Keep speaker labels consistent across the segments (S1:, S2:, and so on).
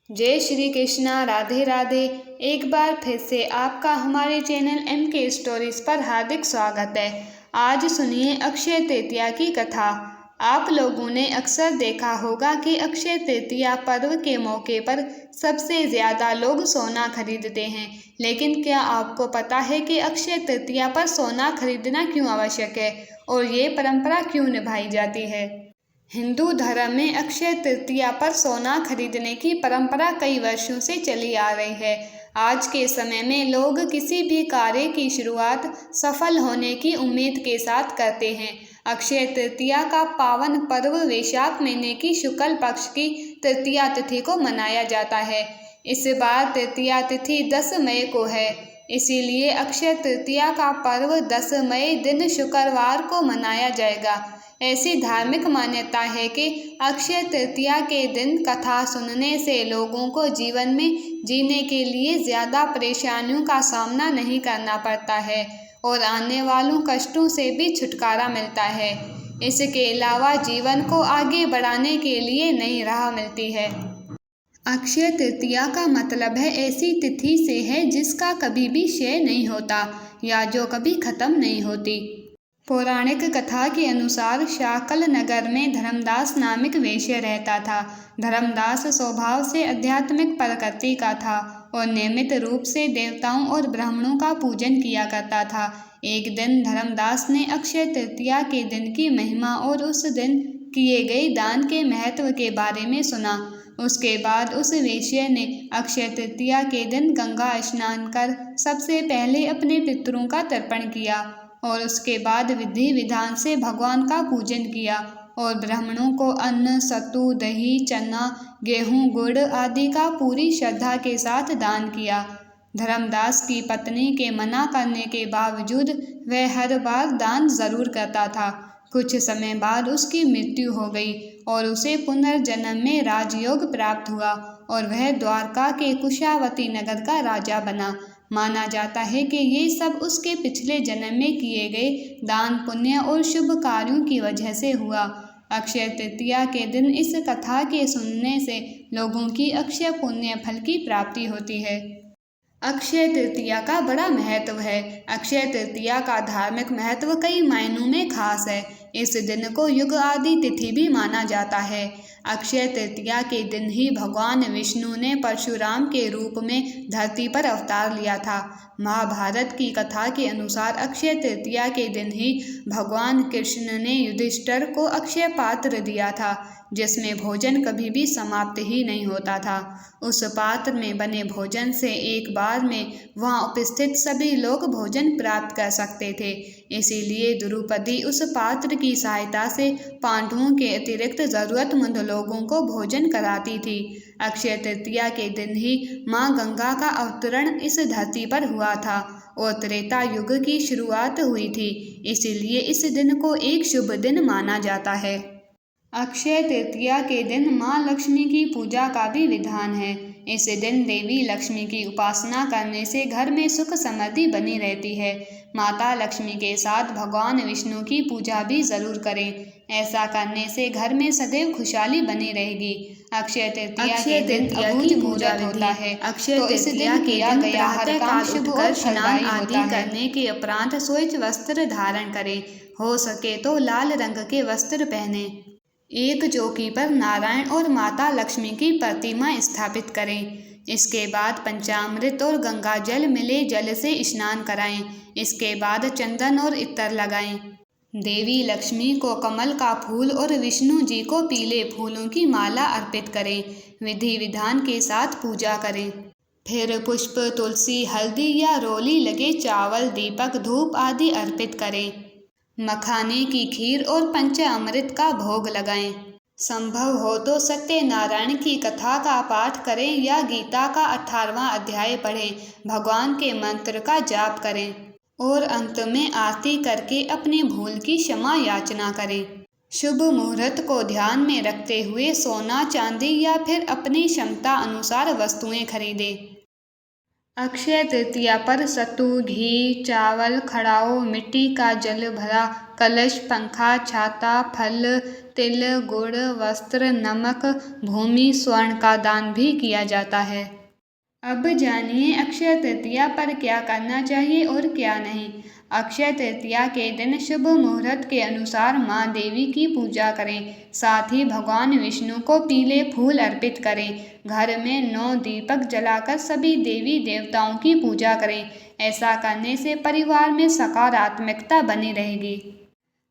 S1: जय श्री कृष्णा, राधे राधे। एक बार फिर से आपका हमारे चैनल MK स्टोरीज पर हार्दिक स्वागत है। आज सुनिए अक्षय तृतीया की कथा। आप लोगों ने अक्सर देखा होगा कि अक्षय तृतीया पर्व के मौके पर सबसे ज़्यादा लोग सोना खरीदते हैं। लेकिन क्या आपको पता है कि अक्षय तृतीया पर सोना खरीदना क्यों आवश्यक है और ये परंपरा क्यों निभाई जाती है? हिंदू धर्म में अक्षय तृतीया पर सोना खरीदने की परंपरा कई वर्षों से चली आ रही है। आज के समय में लोग किसी भी कार्य की शुरुआत सफल होने की उम्मीद के साथ करते हैं। अक्षय तृतीया का पावन पर्व वैशाख महीने की शुक्ल पक्ष की तृतीया तिथि को मनाया जाता है। इस बार तृतीया तिथि 10 मई को है, इसीलिए अक्षय तृतीया का पर्व 10 मई दिन शुक्रवार को मनाया जाएगा। ऐसी धार्मिक मान्यता है कि अक्षय तृतीया के दिन कथा सुनने से लोगों को जीवन में जीने के लिए ज़्यादा परेशानियों का सामना नहीं करना पड़ता है और आने वालों कष्टों से भी छुटकारा मिलता है। इसके अलावा जीवन को आगे बढ़ाने के लिए नई राह मिलती है। अक्षय तृतीया का मतलब है ऐसी तिथि से है जिसका कभी भी क्षय नहीं होता या जो कभी खत्म नहीं होती। पौराणिक कथा के अनुसार शाकल नगर में धर्मदास नामक वैश्य रहता था। धर्मदास स्वभाव से आध्यात्मिक प्रकृति का था और नियमित रूप से देवताओं और ब्राह्मणों का पूजन किया करता था। एक दिन धर्मदास ने अक्षय तृतीया के दिन की महिमा और उस दिन किए गए दान के महत्व के बारे में सुना। उसके बाद उस वैश्य ने अक्षय तृतीया के दिन गंगा स्नान कर सबसे पहले अपने पितरों का तर्पण किया और उसके बाद विधि विधान से भगवान का पूजन किया और ब्राह्मणों को अन्न, सत्तू, दही, चना, गेहूं, गुड़ आदि का पूरी श्रद्धा के साथ दान किया। धर्मदास की पत्नी के मना करने के बावजूद वह हर बार दान जरूर करता था। कुछ समय बाद उसकी मृत्यु हो गई और उसे पुनर्जन्म में राजयोग प्राप्त हुआ और वह द्वारका के कुशावती नगर का राजा बना। माना जाता है कि ये सब उसके पिछले जन्म में किए गए दान, पुण्य और शुभ कार्यों की वजह से हुआ। अक्षय तृतीया के दिन इस कथा के सुनने से लोगों की अक्षय पुण्य फल की प्राप्ति होती है। अक्षय तृतीया का बड़ा महत्व है। अक्षय तृतीया का धार्मिक महत्व कई मायनों में खास है। इस दिन को युग आदि तिथि भी माना जाता है। अक्षय तृतीया के दिन ही भगवान विष्णु ने परशुराम के रूप में धरती पर अवतार लिया था। महाभारत की कथा के अनुसार अक्षय तृतीया के दिन ही भगवान कृष्ण ने युधिष्ठिर को अक्षय पात्र दिया था, जिसमें भोजन कभी भी समाप्त ही नहीं होता था। उस पात्र में बने भोजन से एक बार में वहां उपस्थित सभी लोग भोजन प्राप्त कर सकते थे। इसीलिए द्रौपदी उस पात्र की सहायता से पांडवों के अतिरिक्त जरूरतमंद लोगों को भोजन कराती थी। अक्षय तृतीया के दिन ही माँ गंगा का अवतरण इस धरती पर हुआ था और त्रेता युग की शुरुआत हुई थी। इसीलिए इस दिन को एक शुभ दिन माना जाता है। अक्षय तृतीया के दिन माँ लक्ष्मी की पूजा का भी विधान है। इस दिन देवी लक्ष्मी की उपासना करने से घर में सुख समृद्धि बनी रहती है। माता लक्ष्मी के साथ भगवान विष्णु की पूजा भी जरूर करें। ऐसा करने से घर में सदैव खुशहाली बनी रहेगी। अक्षय तृतीया के दिन अबूझ मुहूर्त होता है। अक्षय तृतीया के दिन गया हर काम शुभ और स्नान आदि करने के उपरांत श्वेत वस्त्र धारण करें। हो सके तो लाल रंग के वस्त्र पहने। एक चौकी पर नारायण और माता लक्ष्मी की प्रतिमा स्थापित करें। इसके बाद पंचामृत और गंगा जल मिले जल से स्नान कराएं। इसके बाद चंदन और इत्र लगाएं। देवी लक्ष्मी को कमल का फूल और विष्णु जी को पीले फूलों की माला अर्पित करें। विधि विधान के साथ पूजा करें। फिर पुष्प, तुलसी, हल्दी या रोली लगे चावल, दीपक, धूप आदि अर्पित करें। मखाने की खीर और पंचामृत का भोग लगाएं। संभव हो तो सत्यनारायण की कथा का पाठ करें या गीता का 18वां अध्याय पढ़ें। भगवान के मंत्र का जाप करें और अंत में आरती करके अपनी भूल की क्षमा याचना करें। शुभ मुहूर्त को ध्यान में रखते हुए सोना, चांदी या फिर अपनी क्षमता अनुसार वस्तुएं खरीदें। अक्षय तृतीया पर सत्तू, घी, चावल, खड़ाऊ, मिट्टी का जल भरा कलश, पंखा, छाता, फल, तिल, गुड़, वस्त्र, नमक, भूमि, स्वर्ण का दान भी किया जाता है। अब जानिए अक्षय तृतीया पर क्या करना चाहिए और क्या नहीं। अक्षय तृतीया के दिन शुभ मुहूर्त के अनुसार माँ देवी की पूजा करें। साथ ही भगवान विष्णु को पीले फूल अर्पित करें। घर में 9 दीपक जलाकर सभी देवी देवताओं की पूजा करें। ऐसा करने से परिवार में सकारात्मकता बनी रहेगी।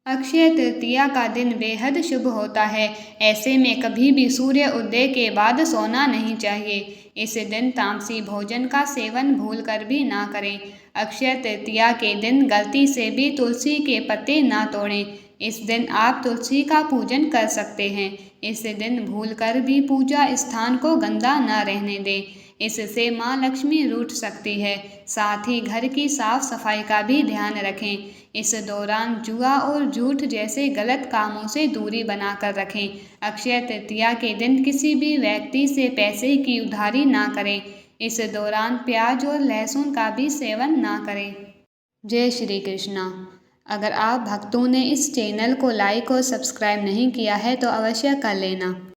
S1: अक्षय तृतीया का दिन बेहद शुभ होता है। ऐसे में कभी भी सूर्य उदय के बाद सोना नहीं चाहिए। इस दिन तामसी भोजन का सेवन भूलकर भी ना करें। अक्षय तृतीया के दिन गलती से भी तुलसी के पत्ते ना तोड़ें। इस दिन आप तुलसी का पूजन कर सकते हैं। इस दिन भूलकर भी पूजा स्थान को गंदा न रहने दें। इससे माँ लक्ष्मी रूठ सकती है। साथ ही घर की साफ सफाई का भी ध्यान रखें। इस दौरान जुआ और झूठ जैसे गलत कामों से दूरी बनाकर रखें। अक्षय तृतीया के दिन किसी भी व्यक्ति से पैसे की उधारी ना करें। इस दौरान प्याज और लहसुन का भी सेवन ना करें। जय श्री कृष्णा। अगर आप भक्तों ने इस चैनल को लाइक और सब्सक्राइब नहीं किया है तो अवश्य कर लेना।